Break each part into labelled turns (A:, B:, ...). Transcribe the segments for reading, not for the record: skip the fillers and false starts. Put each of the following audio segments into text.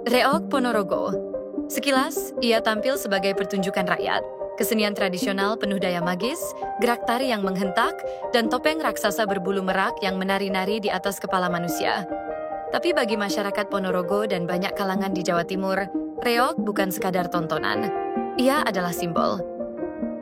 A: Reog Ponorogo. Sekilas, ia tampil sebagai pertunjukan rakyat, kesenian tradisional penuh daya magis, gerak tari yang menghentak, dan topeng raksasa berbulu merak yang menari-nari di atas kepala manusia. Tapi bagi masyarakat Ponorogo dan banyak kalangan di Jawa Timur, reog bukan sekadar tontonan. Ia adalah simbol.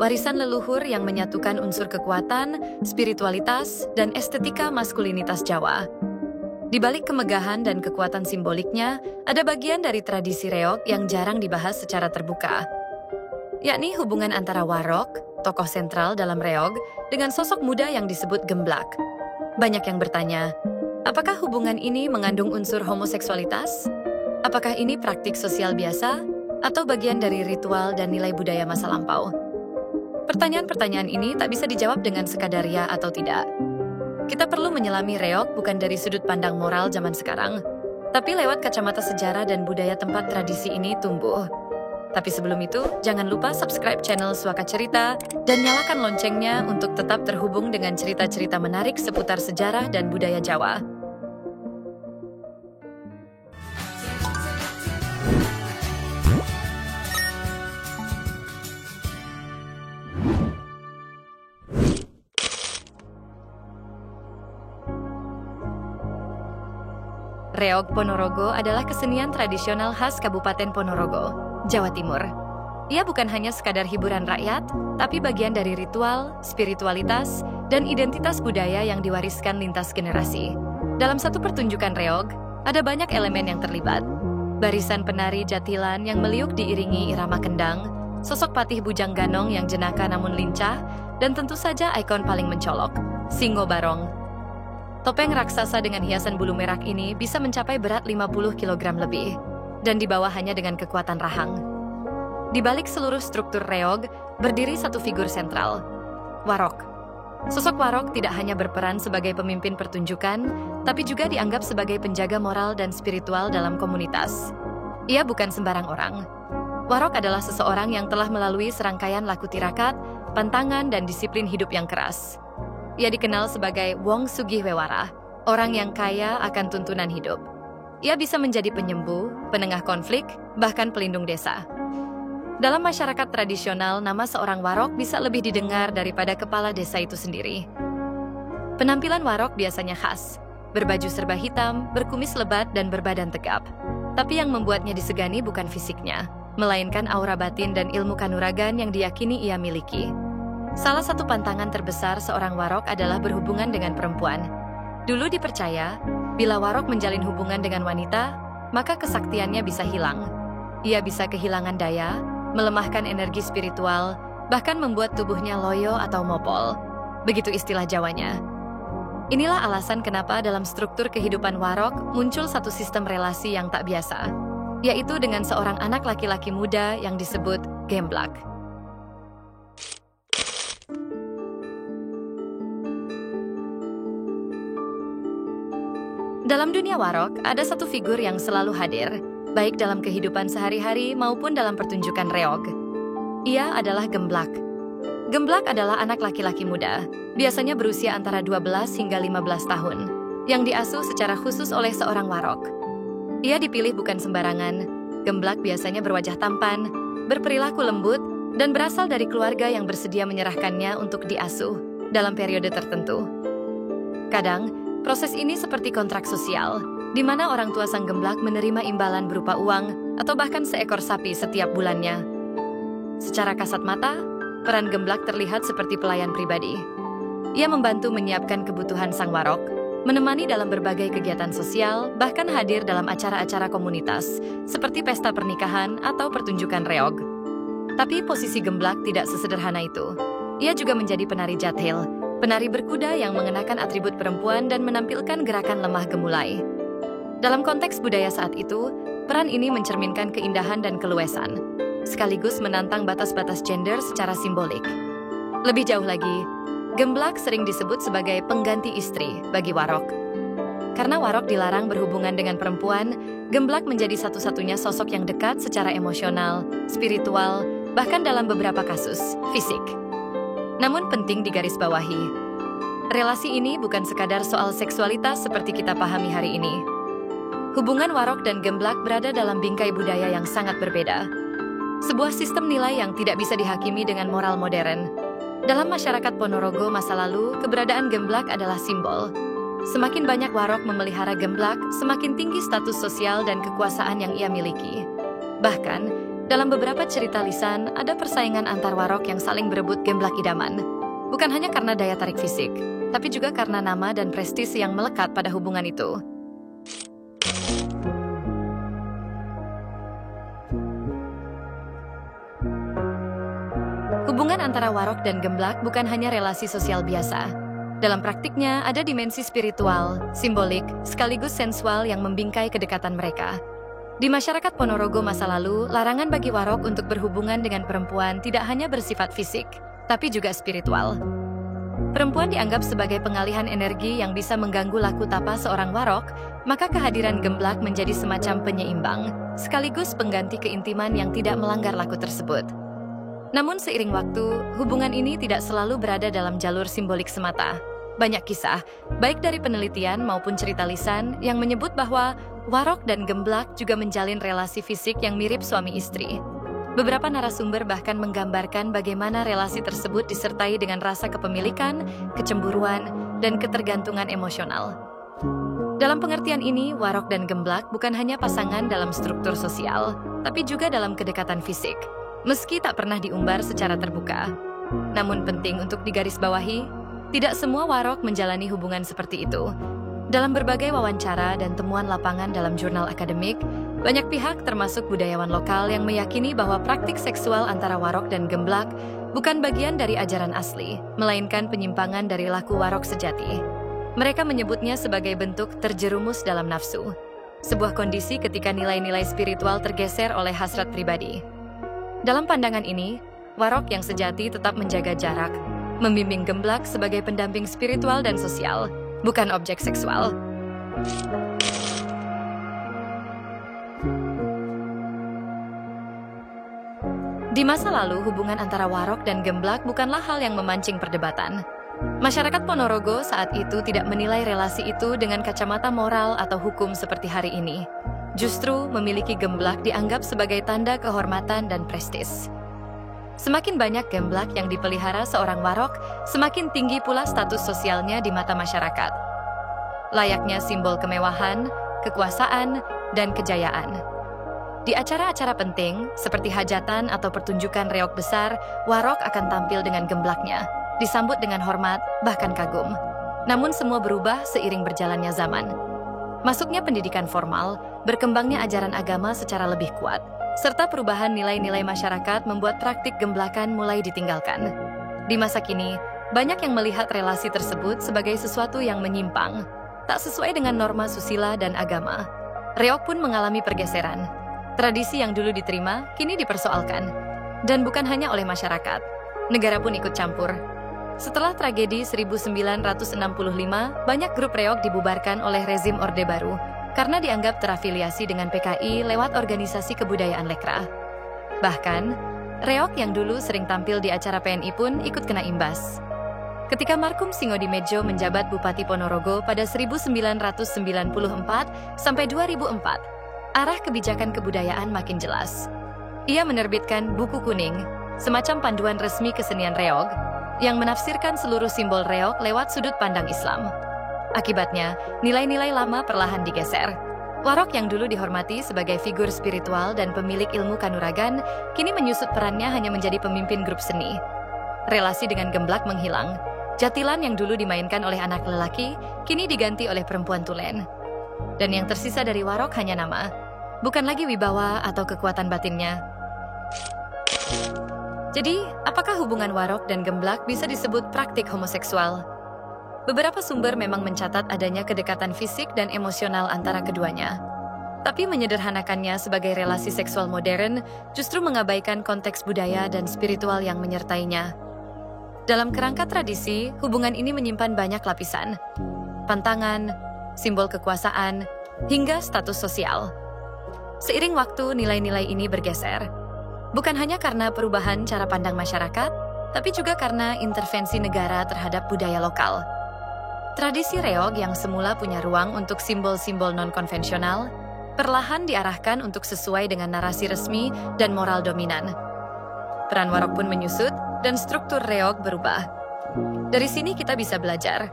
A: Warisan leluhur yang menyatukan unsur kekuatan, spiritualitas, dan estetika maskulinitas Jawa. Di balik kemegahan dan kekuatan simboliknya, ada bagian dari tradisi reog yang jarang dibahas secara terbuka, yakni hubungan antara Warog, tokoh sentral dalam reog, dengan sosok muda yang disebut Gemblak. Banyak yang bertanya, apakah hubungan ini mengandung unsur homoseksualitas? Apakah ini praktik sosial biasa? Atau bagian dari ritual dan nilai budaya masa lampau? Pertanyaan-pertanyaan ini tak bisa dijawab dengan sekadar ya atau tidak. Kita perlu menyelami reog bukan dari sudut pandang moral zaman sekarang, tapi lewat kacamata sejarah dan budaya tempat tradisi ini tumbuh. Tapi sebelum itu, jangan lupa subscribe channel Suaka Cerita dan nyalakan loncengnya untuk tetap terhubung dengan cerita-cerita menarik seputar sejarah dan budaya Jawa. Reog Ponorogo adalah kesenian tradisional khas Kabupaten Ponorogo, Jawa Timur. Ia bukan hanya sekadar hiburan rakyat, tapi bagian dari ritual, spiritualitas, dan identitas budaya yang diwariskan lintas generasi. Dalam satu pertunjukan reog, ada banyak elemen yang terlibat. Barisan penari jatilan yang meliuk diiringi irama kendang, sosok patih bujang ganong yang jenaka namun lincah, dan tentu saja ikon paling mencolok, Singo Barong. Topeng raksasa dengan hiasan bulu merak ini bisa mencapai berat 50 kg lebih, dan dibawa hanya dengan kekuatan rahang. Di balik seluruh struktur reog, berdiri satu figur sentral, Warog. Sosok Warog tidak hanya berperan sebagai pemimpin pertunjukan, tapi juga dianggap sebagai penjaga moral dan spiritual dalam komunitas. Ia bukan sembarang orang. Warog adalah seseorang yang telah melalui serangkaian laku tirakat, pantangan, dan disiplin hidup yang keras. Ia dikenal sebagai Wong Sugihwewara, orang yang kaya akan tuntunan hidup. Ia bisa menjadi penyembuh, penengah konflik, bahkan pelindung desa. Dalam masyarakat tradisional, nama seorang warog bisa lebih didengar daripada kepala desa itu sendiri. Penampilan warog biasanya khas, berbaju serba hitam, berkumis lebat, dan berbadan tegap. Tapi yang membuatnya disegani bukan fisiknya, melainkan aura batin dan ilmu kanuragan yang diyakini ia miliki. Salah satu pantangan terbesar seorang warog adalah berhubungan dengan perempuan. Dulu dipercaya, bila warog menjalin hubungan dengan wanita, maka kesaktiannya bisa hilang. Ia bisa kehilangan daya, melemahkan energi spiritual, bahkan membuat tubuhnya loyo atau mopol. Begitu istilah Jawanya. Inilah alasan kenapa dalam struktur kehidupan warog muncul satu sistem relasi yang tak biasa, yaitu dengan seorang anak laki-laki muda yang disebut Gemblak. Dalam dunia warog, ada satu figur yang selalu hadir, baik dalam kehidupan sehari-hari maupun dalam pertunjukan reog. Ia adalah Gemblak. Gemblak adalah anak laki-laki muda, biasanya berusia antara 12 hingga 15 tahun, yang diasuh secara khusus oleh seorang warog. Ia dipilih bukan sembarangan. Gemblak biasanya berwajah tampan, berperilaku lembut, dan berasal dari keluarga yang bersedia menyerahkannya untuk diasuh dalam periode tertentu. Kadang, proses ini seperti kontrak sosial, di mana orang tua sang Gemblak menerima imbalan berupa uang atau bahkan seekor sapi setiap bulannya. Secara kasat mata, peran Gemblak terlihat seperti pelayan pribadi. Ia membantu menyiapkan kebutuhan sang warog, menemani dalam berbagai kegiatan sosial, bahkan hadir dalam acara-acara komunitas, seperti pesta pernikahan atau pertunjukan reog. Tapi posisi Gemblak tidak sesederhana itu. Ia juga menjadi penari jathil, penari berkuda yang mengenakan atribut perempuan dan menampilkan gerakan lemah gemulai. Dalam konteks budaya saat itu, peran ini mencerminkan keindahan dan keluasan, sekaligus menantang batas-batas gender secara simbolik. Lebih jauh lagi, Gemblak sering disebut sebagai pengganti istri bagi warog. Karena warog dilarang berhubungan dengan perempuan, Gemblak menjadi satu-satunya sosok yang dekat secara emosional, spiritual, bahkan dalam beberapa kasus, fisik. Namun penting digarisbawahi, relasi ini bukan sekadar soal seksualitas seperti kita pahami hari ini. Hubungan Warok dan Gemblak berada dalam bingkai budaya yang sangat berbeda. Sebuah sistem nilai yang tidak bisa dihakimi dengan moral modern. Dalam masyarakat Ponorogo masa lalu, keberadaan Gemblak adalah simbol. Semakin banyak Warok memelihara Gemblak, semakin tinggi status sosial dan kekuasaan yang ia miliki. Bahkan, dalam beberapa cerita lisan, ada persaingan antar Warok yang saling berebut Gemblak idaman. Bukan hanya karena daya tarik fisik, tapi juga karena nama dan prestis yang melekat pada hubungan itu. Hubungan antara Warok dan Gemblak bukan hanya relasi sosial biasa. Dalam praktiknya, ada dimensi spiritual, simbolik, sekaligus sensual yang membingkai kedekatan mereka. Di masyarakat Ponorogo masa lalu, larangan bagi Warok untuk berhubungan dengan perempuan tidak hanya bersifat fisik, tapi juga spiritual. Perempuan dianggap sebagai pengalihan energi yang bisa mengganggu laku tapa seorang Warok, maka kehadiran Gemblak menjadi semacam penyeimbang, sekaligus pengganti keintiman yang tidak melanggar laku tersebut. Namun seiring waktu, hubungan ini tidak selalu berada dalam jalur simbolik semata. Banyak kisah, baik dari penelitian maupun cerita lisan, yang menyebut bahwa Warok dan Gemblak juga menjalin relasi fisik yang mirip suami istri. Beberapa narasumber bahkan menggambarkan bagaimana relasi tersebut disertai dengan rasa kepemilikan, kecemburuan, dan ketergantungan emosional. Dalam pengertian ini, Warok dan Gemblak bukan hanya pasangan dalam struktur sosial, tapi juga dalam kedekatan fisik, meski tak pernah diumbar secara terbuka. Namun penting untuk digarisbawahi, tidak semua Warok menjalani hubungan seperti itu. Dalam berbagai wawancara dan temuan lapangan dalam jurnal akademik, banyak pihak termasuk budayawan lokal yang meyakini bahwa praktik seksual antara Warok dan Gemblak bukan bagian dari ajaran asli, melainkan penyimpangan dari laku Warok sejati. Mereka menyebutnya sebagai bentuk terjerumus dalam nafsu, sebuah kondisi ketika nilai-nilai spiritual tergeser oleh hasrat pribadi. Dalam pandangan ini, Warok yang sejati tetap menjaga jarak, membimbing Gemblak sebagai pendamping spiritual dan sosial, bukan objek seksual. Di masa lalu, hubungan antara Warok dan Gemblak bukanlah hal yang memancing perdebatan. Masyarakat Ponorogo saat itu tidak menilai relasi itu dengan kacamata moral atau hukum seperti hari ini. Justru, memiliki Gemblak dianggap sebagai tanda kehormatan dan prestis. Semakin banyak Gemblak yang dipelihara seorang Warok, semakin tinggi pula status sosialnya di mata masyarakat. Layaknya simbol kemewahan, kekuasaan, dan kejayaan. Di acara-acara penting, seperti hajatan atau pertunjukan reog besar, Warok akan tampil dengan Gemblaknya, disambut dengan hormat, bahkan kagum. Namun semua berubah seiring berjalannya zaman. Masuknya pendidikan formal, berkembangnya ajaran agama secara lebih kuat, serta perubahan nilai-nilai masyarakat membuat praktik gemblakan mulai ditinggalkan. Di masa kini, banyak yang melihat relasi tersebut sebagai sesuatu yang menyimpang, tak sesuai dengan norma susila dan agama. Reog pun mengalami pergeseran. Tradisi yang dulu diterima, kini dipersoalkan. Dan bukan hanya oleh masyarakat, negara pun ikut campur. Setelah tragedi 1965, banyak grup reog dibubarkan oleh rezim Orde Baru, karena dianggap terafiliasi dengan PKI lewat organisasi kebudayaan Lekra. Bahkan, reog yang dulu sering tampil di acara PNI pun ikut kena imbas. Ketika Markum Singodimejo menjabat Bupati Ponorogo pada 1994 sampai 2004, arah kebijakan kebudayaan makin jelas. Ia menerbitkan Buku Kuning, semacam panduan resmi kesenian reog, yang menafsirkan seluruh simbol reog lewat sudut pandang Islam. Akibatnya, nilai-nilai lama perlahan digeser. Warok yang dulu dihormati sebagai figur spiritual dan pemilik ilmu kanuragan, kini menyusut perannya hanya menjadi pemimpin grup seni. Relasi dengan Gemblak menghilang. Jatilan yang dulu dimainkan oleh anak lelaki, kini diganti oleh perempuan tulen. Dan yang tersisa dari Warok hanya nama, bukan lagi wibawa atau kekuatan batinnya. Jadi, apakah hubungan Warok dan Gemblak bisa disebut praktik homoseksual? Beberapa sumber memang mencatat adanya kedekatan fisik dan emosional antara keduanya. Tapi menyederhanakannya sebagai relasi seksual modern justru mengabaikan konteks budaya dan spiritual yang menyertainya. Dalam kerangka tradisi, hubungan ini menyimpan banyak lapisan. Pantangan, simbol kekuasaan, hingga status sosial. Seiring waktu, nilai-nilai ini bergeser. Bukan hanya karena perubahan cara pandang masyarakat, tapi juga karena intervensi negara terhadap budaya lokal. Tradisi reog yang semula punya ruang untuk simbol-simbol non-konvensional, perlahan diarahkan untuk sesuai dengan narasi resmi dan moral dominan. Peran warog pun menyusut dan struktur reog berubah. Dari sini kita bisa belajar.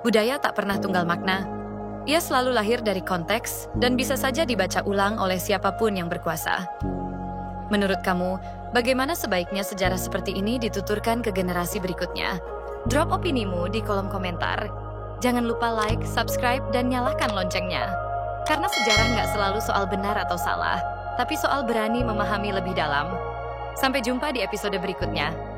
A: Budaya tak pernah tunggal makna. Ia selalu lahir dari konteks dan bisa saja dibaca ulang oleh siapapun yang berkuasa. Menurut kamu, bagaimana sebaiknya sejarah seperti ini dituturkan ke generasi berikutnya? Drop opinimu di kolom komentar. Jangan lupa like, subscribe, dan nyalakan loncengnya. Karena sejarah nggak selalu soal benar atau salah, tapi soal berani memahami lebih dalam. Sampai jumpa di episode berikutnya.